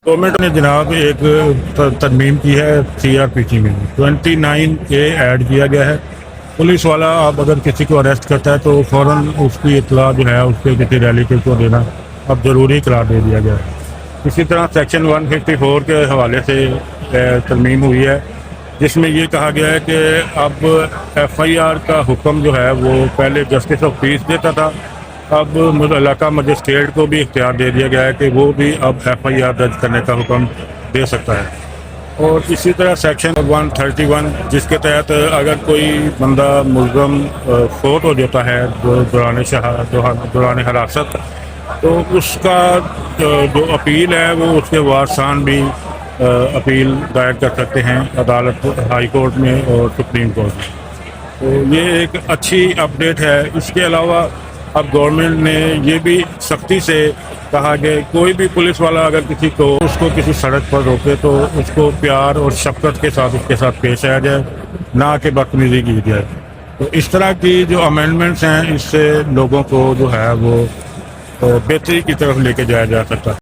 Government نے جناب ایک ترمیم کی ہے CRPC میں 29A ایڈ کیا گیا ہے. پولیس والا اب اگر کسی کو اریسٹ کرتا ہے تو فوراً اس کی اطلاع جو ہے اس کے کسی ریلیٹیو کو دینا اب ضروری قرار دے دیا گیا ہے. اسی طرح سیکشن 154 کے حوالے سے ترمیم ہوئی ہے جس میں یہ کہا گیا ہے کہ اب FIR کا حکم جو ہے وہ پہلے جسٹس آف پیس دیتا تھا، اب علاقہ مجسٹریٹ کو بھی اختیار دے دیا گیا ہے کہ وہ بھی اب FIR درج کرنے کا حکم دے سکتا ہے. اور اسی طرح سیکشن 131 جس کے تحت اگر کوئی بندہ ملزم فوت ہو جاتا ہے دوران حراست تو اس کا جو اپیل ہے وہ اس کے وارثان بھی اپیل دائر کر سکتے ہیں عدالت ہائی کورٹ میں اور سپریم کورٹ میں. تو یہ ایک اچھی اپڈیٹ ہے. اس کے علاوہ اب گورنمنٹ نے یہ بھی سختی سے کہا کہ کوئی بھی پولیس والا اگر کسی کو کسی سڑک پر روکے تو اس کو پیار اور شفقت کے ساتھ اس کے ساتھ پیش آیا جائے، نہ کہ بدتمیزی کی جائے. تو اس طرح کی جو امینڈمنٹس ہیں اس سے لوگوں کو جو ہے وہ بہتری کی طرف لے کے جایا جا سکتا ہے.